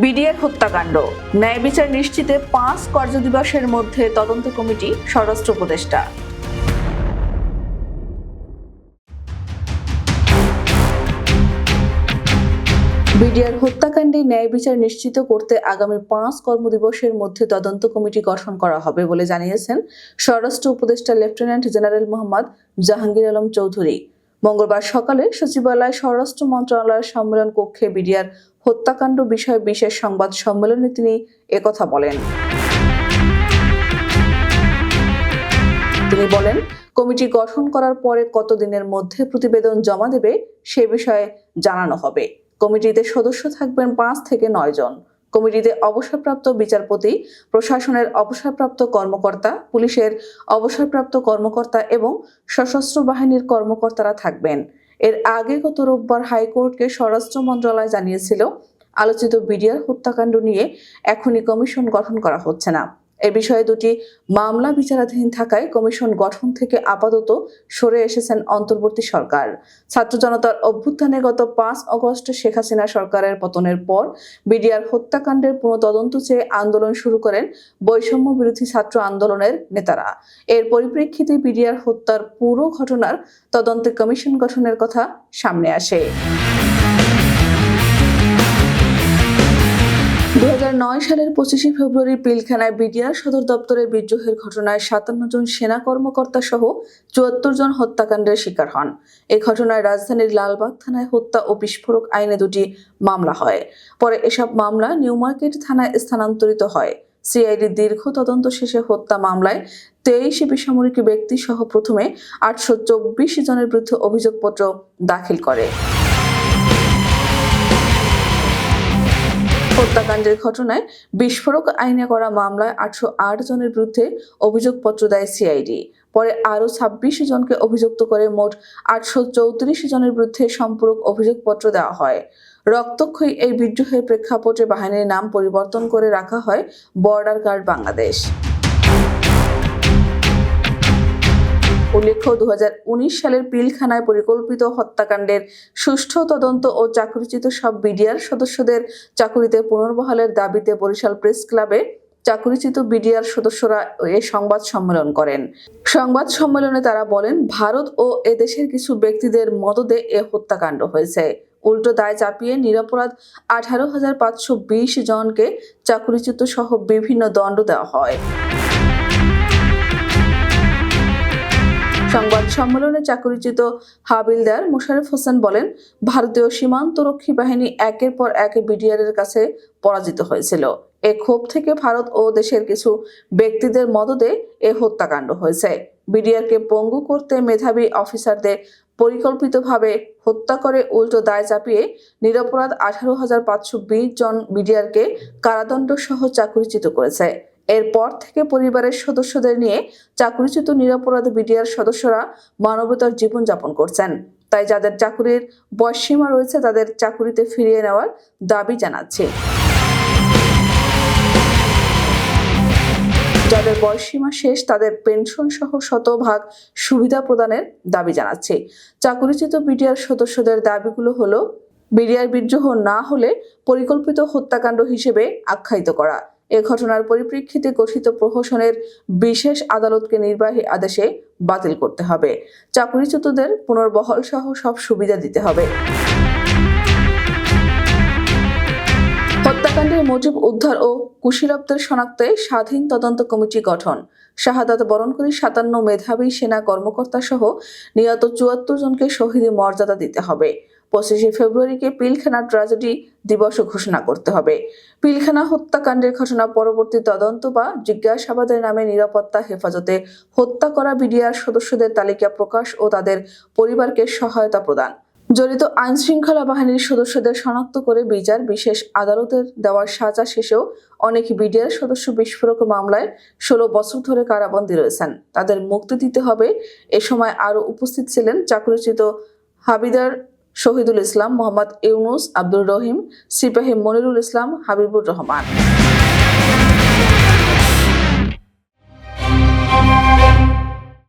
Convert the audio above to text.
BDR হত্যাকাণ্ড ন্যায় বিচার নিশ্চিতে ৫ কার্যদিবসের মধ্যে তদন্ত কমিটি স্বরাষ্ট্র উপদেষ্টা। বিডিআর হত্যাকাণ্ডে ন্যায় বিচার নিশ্চিত করতে আগামী ৫ কর্মদিবসের মধ্যে তদন্ত কমিটি গঠন করা হবে বলে জানিয়েছেন স্বরাষ্ট্র উপদেষ্টা লেফটেন্যান্ট জেনারেল মোহাম্মদ জাহাঙ্গীর আলম চৌধুরী। মঙ্গলবার সকালে সচিবালয় স্বরাষ্ট্র মন্ত্রণালয়ের সম্মেলন কক্ষে বিডিআর হত্যাকাণ্ড বিষয়ে বিশেষ সংবাদ সম্মেলনে তিনি একথা বলেন। তিনি বলেন, কমিটি গঠন করার পরে কত দিনের মধ্যে প্রতিবেদন জমা দেবে সে বিষয়ে জানানো হবে। কমিটিতে সদস্য থাকবেন ৫ থেকে ৯ জন। কমিটিতে অবসরপ্রাপ্ত বিচারপতি, প্রশাসনের অবসরপ্রাপ্ত কর্মকর্তা, পুলিশের অবসরপ্রাপ্ত কর্মকর্তা এবং সশস্ত্র বাহিনীর কর্মকর্তারা থাকবেন। এর আগে গত রোববার হাইকোর্টকে স্বরাষ্ট্র মন্ত্রণালয় জানিয়েছিল, আলোচিত বিডিআর হত্যাকাণ্ড নিয়ে এখনই কমিশন গঠন করা হচ্ছে না। এ বিষয়ে দুটি মামলা বিচারাধীন থাকায় কমিশন গঠন থেকে আপাতত সরে এসেছেন অন্তর্বর্তী সরকার। ছাত্র জনতার অভ্যুত্থানে গত ৫ আগস্ট শেখ হাসিনা সরকারের পতনের পর বিডিআর হত্যাকাণ্ডের পুনঃতদন্ত চেয়ে আন্দোলন শুরু করেন বৈষম্য বিরোধী ছাত্র আন্দোলনের নেতারা। এর পরিপ্রেক্ষিতে বিডিআর হত্যার পুরো ঘটনার তদন্তে কমিশন গঠনের কথা সামনে আসে। ২০০৯ সালের ২৫ ফেব্রুয়ারি পিলখানায় বিডিআর সদর দপ্তরে বিদ্রোহের ঘটনায় ৫৭ জন সেনা কর্মকর্তা সহ ৭৪ জন হত্যাকাণ্ডের শিকার হন। এই ঘটনায় রাজধানীর লালবাগ থানায় হত্যা ও বিস্ফোরক আইনে দুটি মামলা হয়। পরে এসব মামলা নিউ মার্কেট থানায় স্থানান্তরিত হয়। সিআইডি দীর্ঘ তদন্ত শেষে হত্যা মামলায় ২৩ বেসামরিক ব্যক্তি সহ প্রথমে ৮২৪ জনের বিরুদ্ধে অভিযোগপত্র দাখিল করে। হত্যাকাণ্ডের ঘটনায় বিস্ফোরক আইনে করা মামলায় ৮০৮ জনের বিরুদ্ধে অভিযোগপত্র দেয় সিআইডি। পরে আরও ২৬ জনকে অভিযুক্ত করে মোট ৮৩৪ জনের বিরুদ্ধে সম্পূরক অভিযোগপত্র দেওয়া হয়। রক্তক্ষয়ী এই বিদ্রোহের প্রেক্ষাপটে বাহিনীর নাম পরিবর্তন করে রাখা হয় বর্ডার গার্ড বাংলাদেশ। উল্লেখ্য, ২০১৯ সালের পিলখানায় পরিকল্পিত হত্যাকাণ্ডের সুষ্ঠু তদন্ত ও চাকরিচ্যুত সব বিডিআর সদস্যদের চাকুরিতে পুনর্বহালের দাবিতে বরিশাল প্রেস ক্লাবে চাকরিচ্যুত বিডিআর সদস্যরা এ সংবাদ সম্মেলন করেন। সংবাদ সম্মেলনে তারা বলেন, ভারত ও এদেশের কিছু ব্যক্তিদের মদদে এ হত্যাকাণ্ড হয়েছে। উল্টো দায় চাপিয়ে নিরপরাধ ১৮,৫২০ জনকে চাকরিচ্যুত সহ বিভিন্ন দণ্ড দেওয়া হয়। সংবাদ সম্মেলনে চাকরিচ্যুত হাবিলদার মোশাররফ হোসেন বলেন, ভারতীয় সীমান্তরক্ষী বাহিনী একের পর এক বিডিআরের কাছে পরাজিত হয়েছিল। এ ক্ষোভ থেকে ভারত ও দেশের কিছু ব্যক্তিদের মদদে এ হত্যাকাণ্ড হয়েছে। বিডিআরকে পঙ্গু করতে মেধাবী অফিসারদের পরিকল্পিতভাবে হত্যা করে উল্টো দায় চাপিয়ে নিরপরাধ ১৮,৫২০ জন বিডিআরকে কারাদণ্ড সহ চাকরিচ্যুত করেছে। এরপর থেকে পরিবারের সদস্যদের নিয়ে চাকরিচ্যুত নিরপরাধ বিডিআর সদস্যরা মানবতার জীবনযাপন করছেন। তাই যাদের চাকরির বয়সসীমা রয়েছে তাদের চাকরিতে ফিরিয়ে নেওয়ার দাবি জানাচ্ছে। যাদের বয়সসীমা শেষ তাদের পেনশন সহ শতভাগ সুবিধা প্রদানের দাবি জানাচ্ছে। চাকরিচ্যুত বিডিআর সদস্যদের দাবিগুলো হলো, বিডিআর বিদ্রোহ না হলে পরিকল্পিত হত্যাকাণ্ড হিসেবে আখ্যায়িত করা, এ ঘটনার পরিপ্রেক্ষিতে গঠিত প্রহসনের বিশেষ আদালতকে নির্বাহী আদেশে বাতিল করতে হবে, চাকরিচ্যুতদের পুনর্বহাল সহ সব সুবিধা দিতে হবে। হত্যাকাণ্ডের মোটিভ উদ্ধার ও কুশীলবদের শনাক্তে স্বাধীন তদন্ত কমিটি গঠন, শাহাদাত বরণকারী ৫৭ মেধাবী সেনা কর্মকর্তা সহ নিহত ৭৪ জনকে শহীদ মর্যাদা দিতে হবে। ২৫ ফেব্রুয়ারিকে পিলখানা ট্র্যাজেডি দিবস ঘোষণা করতে হবে। পিলখানা হত্যাকাণ্ডের ঘটনা পরবর্তী তদন্ত বা জিজ্ঞাসাবাদের নামে নিরাপত্তা হেফাজতে হত্যা করা বিডিআর সদস্যদের তালিকা প্রকাশ ও তাদের পরিবারকে সহায়তা প্রদান, জড়িত আইনশৃঙ্খলা বাহিনীর সদস্যদের শনাক্ত করে বিচার, বিশেষ আদালতের দেওয়ার সাজা শেষেও অনেক বিডিআর সদস্য বিস্ফোরক মামলায় ১৬ বছর ধরে কারাবন্দী রয়েছেন, তাদের মুক্তি দিতে হবে। এ সময় আরও উপস্থিত ছিলেন চাকরিচ্যুত হাবিলদার শহীদুল ইসলাম, মোহাম্মদ ইউনুস, আব্দুর রহিম, সিপাহী মনিরুল ইসলাম, হাবিবুর রহমান।